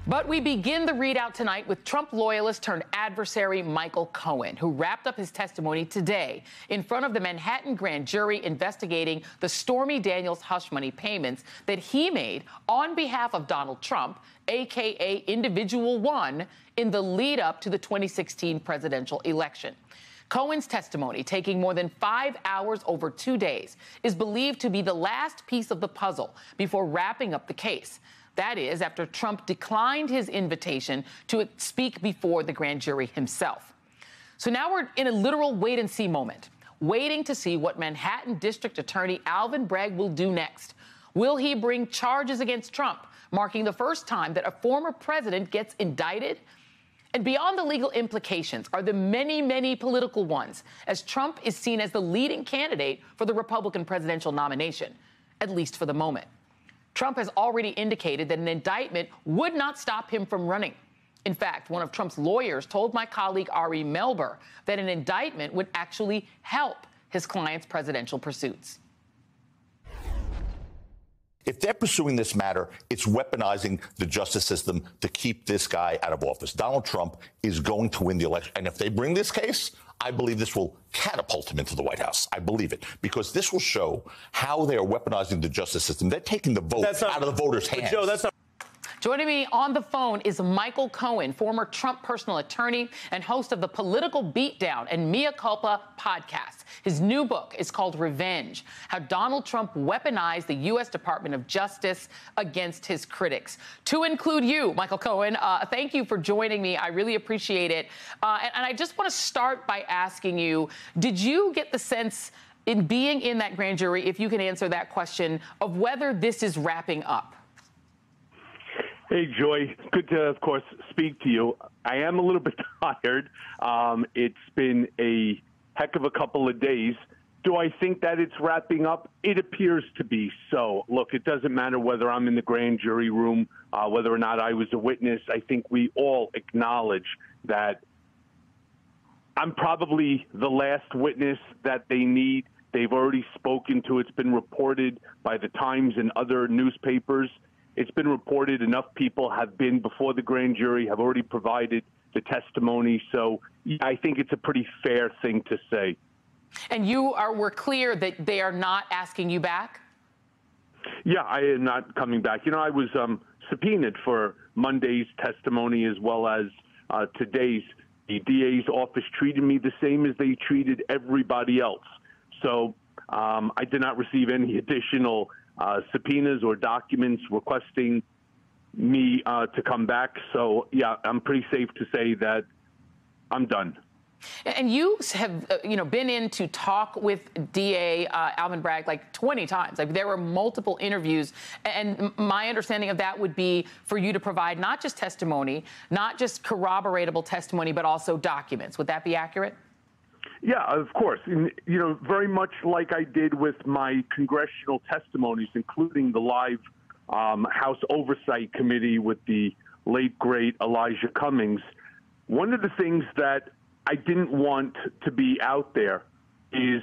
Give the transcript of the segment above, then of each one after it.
But we begin the ReidOut tonight with Trump loyalist turned adversary Michael Cohen, who wrapped up his testimony today in front of the Manhattan grand jury investigating the Stormy Daniels hush money payments that he made on behalf of Donald Trump, a.k.a. Individual One, in the lead up to the 2016 presidential election. Cohen's testimony, taking more than 5 hours over 2 days, is believed to be the last piece of the puzzle before wrapping up the case. That is, after Trump declined his invitation to speak before the grand jury himself. So now we're in a literal wait-and-see moment, waiting to see what Manhattan District Attorney Alvin Bragg will do next. Will he bring charges against Trump, marking the first time that a former president gets indicted? And beyond the legal implications are the many, many political ones, as Trump is seen as the leading candidate for the Republican presidential nomination, at least for the moment. Trump has already indicated that an indictment would not stop him from running. In fact, one of Trump's lawyers told my colleague Ari Melber that an indictment would actually help his client's presidential pursuits. If they're pursuing this matter, it's weaponizing the justice system to keep this guy out of office. Donald Trump is going to win the election. And if they bring this case, I believe this will catapult him into the White House. I believe it, because this will show how they are weaponizing the justice system. They're taking the vote out of the voters' hands. Joe, that's not. Joining me on the phone is Michael Cohen, former Trump personal attorney and host of the Political Beatdown and Mea Culpa podcast. His new book is called Revenge: How Donald Trump Weaponized the U.S. Department of Justice Against His Critics. To include you, Michael Cohen, thank you for joining me. I really appreciate it. And I just want to start by asking you, did you get the sense in being in that grand jury, if you can answer that question, of whether this is wrapping up? Hey, Joy. Good to, of course, speak to you. I am a little bit tired. It's been a heck of a couple of days. Do I think that it's wrapping up? It appears to be so. Look, it doesn't matter whether I'm in the grand jury room, whether or not I was a witness. I think we all acknowledge that I'm probably the last witness that they need. They've already spoken to. It's been reported by the Times and other newspapers. It's been reported enough people have been before the grand jury, have already provided the testimony. So I think it's a pretty fair thing to say. And we're clear that they are not asking you back? Yeah, I am not coming back. You know, I was subpoenaed for Monday's testimony as well as today's. The DA's office treated me the same as they treated everybody else. So I did not receive any additional subpoenas or documents requesting me to come back. So, yeah, I'm pretty safe to say that I'm done. And you have, been in to talk with DA Alvin Bragg like 20 times. Like, there were multiple interviews. And my understanding of that would be for you to provide not just testimony, not just corroboratable testimony, but also documents. Would that be accurate? Yeah, of course. And, very much like I did with my congressional testimonies, including the live House Oversight Committee with the late, great Elijah Cummings. One of the things that I didn't want to be out there is,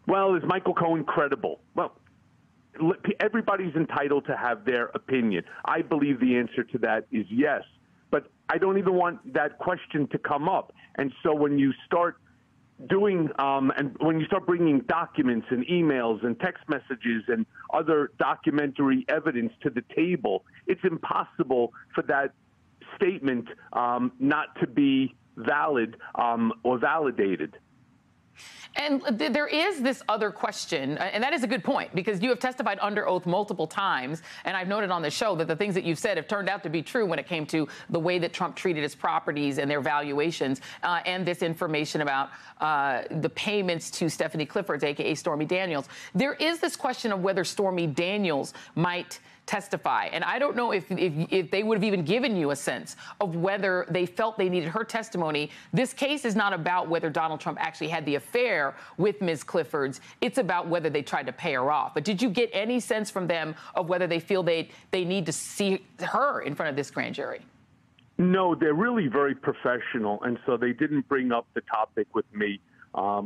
well, is Michael Cohen credible? Well, everybody's entitled to have their opinion. I believe the answer to that is yes. But I don't even want that question to come up. And so when you start doing and when you start bringing documents and emails and text messages and other documentary evidence to the table, it's impossible for that statement not to be valid or validated. And there is this other question, and that is a good point, because you have testified under oath multiple times, and I've noted on the show that the things that you've said have turned out to be true when it came to the way that Trump treated his properties and their valuations, and this information about the payments to Stephanie Clifford's, a.k.a. Stormy Daniels. There is this question of whether Stormy Daniels might testify. And I don't know if they would have even given you a sense of whether they felt they needed her testimony. This case is not about whether Donald Trump actually had the affair with Ms. Clifford's. It's about whether they tried to pay her off. But did you get any sense from them of whether they feel they need to see her in front of this grand jury? No, they're really very professional. And so they didn't bring up the topic with me.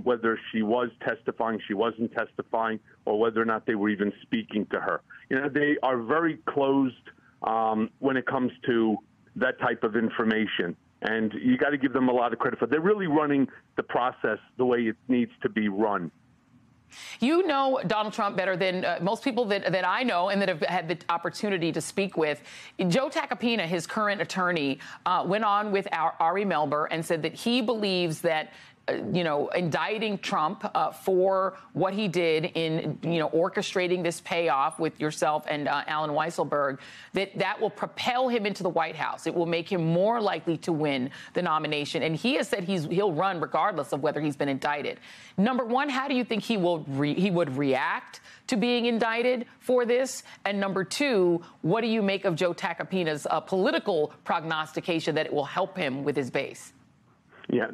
Whether she was testifying, she wasn't testifying, or whether or not they were even speaking to her. They are very closed when it comes to that type of information. And you got to give them a lot of credit for it. They're really running the process the way it needs to be run. You know Donald Trump better than most people that I know and that have had the opportunity to speak with. Joe Takapina, his current attorney, went on with Ari Melber and said that he believes that indicting Trump for what he did in, orchestrating this payoff with yourself and Alan Weisselberg, that will propel him into the White House. It will make him more likely to win the nomination. And he has said he'll run regardless of whether he's been indicted. Number one, how do you think he would react to being indicted for this? And number two, what do you make of Joe Takapina's political prognostication that it will help him with his base? Yeah,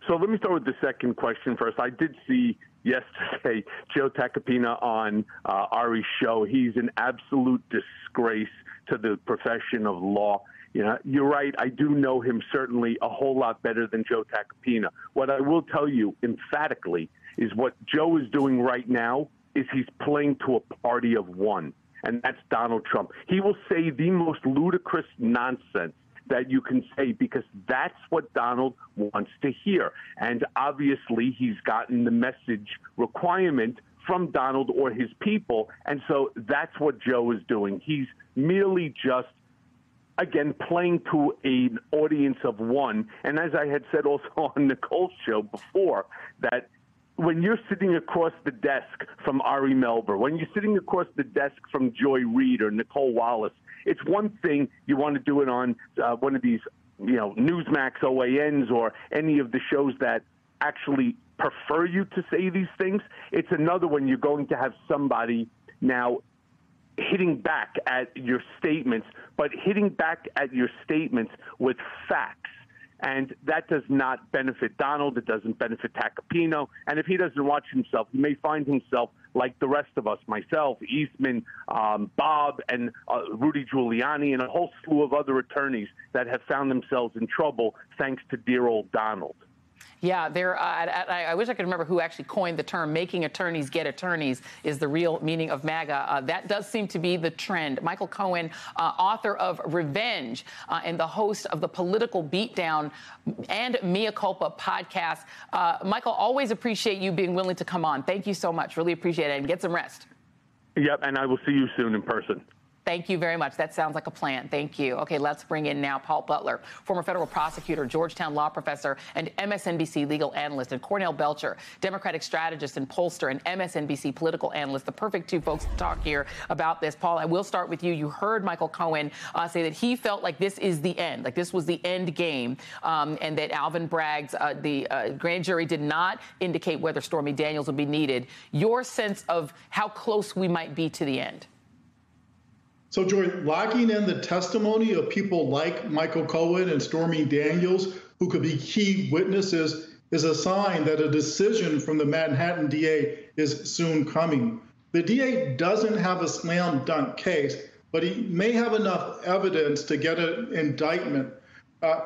so let me start with the second question first. I did see yesterday Joe Takapina on Ari's show. He's an absolute disgrace to the profession of law. You're right. I do know him certainly a whole lot better than Joe Takapina. What I will tell you emphatically is what Joe is doing right now is he's playing to a party of one, and that's Donald Trump. He will say the most ludicrous nonsense that you can say because that's what Donald wants to hear. And obviously he's gotten the message requirement from Donald or his people. And so that's what Joe is doing. He's merely just, again, playing to an audience of one. And as I had said also on Nicole's show before, that when you're sitting across the desk from Ari Melber, when you're sitting across the desk from Joy Reid or Nicole Wallace, it's one thing you want to do it on one of these, Newsmax OANs or any of the shows that actually prefer you to say these things. It's another when you're going to have somebody now hitting back at your statements, but hitting back at your statements with facts. And that does not benefit Donald. It doesn't benefit Takapino. And if he doesn't watch himself, he may find himself like the rest of us, myself, Eastman, Bob, and Rudy Giuliani, and a whole slew of other attorneys that have found themselves in trouble thanks to dear old Donald. Yeah, I wish I could remember who actually coined the term "making attorneys get attorneys" is the real meaning of MAGA. That does seem to be the trend. Michael Cohen, author of Revenge and the host of the Political Beatdown and Mea Culpa podcast. Michael, always appreciate you being willing to come on. Thank you so much. Really appreciate it. And get some rest. Yep, and I will see you soon in person. Thank you very much. That sounds like a plan. Thank you. Okay, let's bring in now Paul Butler, former federal prosecutor, Georgetown law professor, and MSNBC legal analyst, and Cornell Belcher, Democratic strategist and pollster, and MSNBC political analyst. The perfect two folks to talk here about this. Paul, I will start with you. You heard Michael Cohen say that he felt like this is the end, like this was the end game, and that Alvin Bragg's, the grand jury did not indicate whether Stormy Daniels would be needed. Your sense of how close we might be to the end? So, Joy, locking in the testimony of people like Michael Cohen and Stormy Daniels, who could be key witnesses, is a sign that a decision from the Manhattan DA is soon coming. The DA doesn't have a slam dunk case, but he may have enough evidence to get an indictment.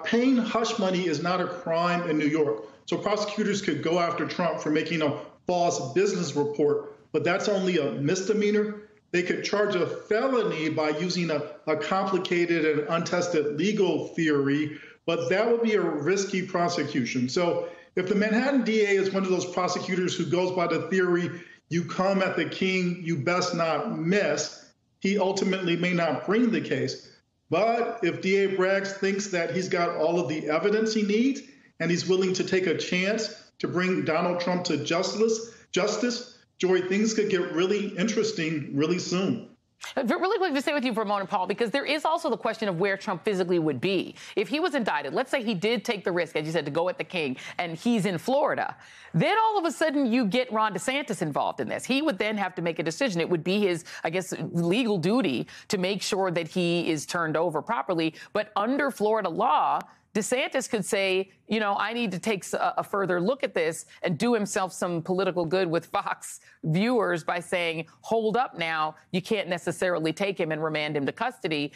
Paying hush money is not a crime in New York, so prosecutors could go after Trump for making a false business report, but that's only a misdemeanor. They could charge a felony by using a complicated and untested legal theory, but that would be a risky prosecution. So if the Manhattan DA is one of those prosecutors who goes by the theory, you come at the king, you best not miss, he ultimately may not bring the case. But if DA Braggs thinks that he's got all of the evidence he needs and he's willing to take a chance to bring Donald Trump to justice, Joy, things could get really interesting really soon. Really quick to stay with you for a moment, Paul, because there is also the question of where Trump physically would be. If he was indicted, let's say he did take the risk, as you said, to go at the king, and he's in Florida, then all of a sudden you get Ron DeSantis involved in this. He would then have to make a decision. It would be his, I guess, legal duty to make sure that he is turned over properly. But under Florida law, DeSantis could say, I need to take a further look at this and do himself some political good with Fox viewers by saying, hold up now, you can't necessarily take him and remand him to custody.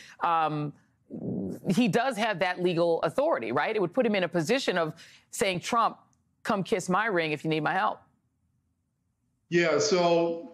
He does have that legal authority, right? It would put him in a position of saying, Trump, come kiss my ring if you need my help. Yeah, so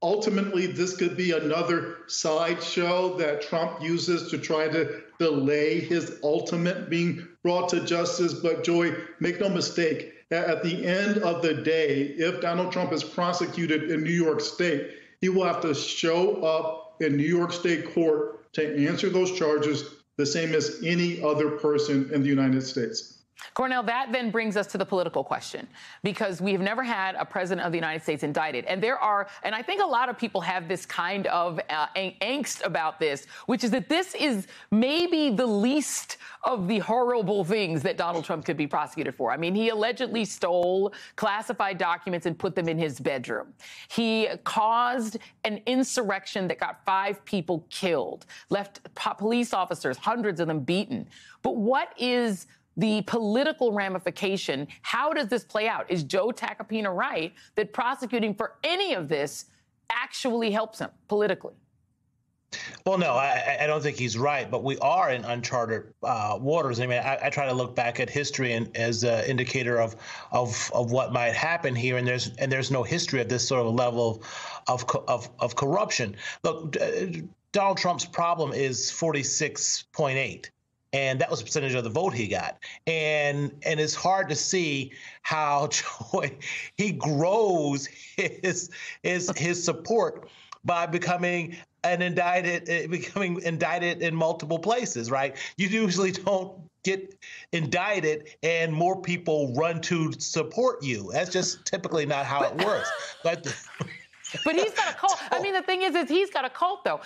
ultimately this could be another sideshow that Trump uses to try to delay his ultimate being brought to justice. But Joy, make no mistake, at the end of the day, if Donald Trump is prosecuted in New York State, he will have to show up in New York State court to answer those charges the same as any other person in the United States. Cornell, that then brings us to the political question, because we have never had a president of the United States indicted. And and I think a lot of people have this kind of angst about this, which is that this is maybe the least of the horrible things that Donald Trump could be prosecuted for. I mean, he allegedly stole classified documents and put them in his bedroom. He caused an insurrection that got 5 people killed, left police officers, hundreds of them, beaten. But what is the political ramification? How does this play out? Is Joe Takapina right that prosecuting for any of this actually helps him politically? Well, no, I don't think he's right, but we are in uncharted waters. I mean, I try to look back at history and as an indicator of what might happen here, and there's no history of this sort of level of corruption. Look, Donald Trump's problem is 46.8. And that was the percentage of the vote he got. And it's hard to see how he grows his support by becoming indicted in multiple places, right? You usually don't get indicted and more people run to support you. That's just typically not how it works. But he's got a cult. I mean, the thing is he's got a cult, though.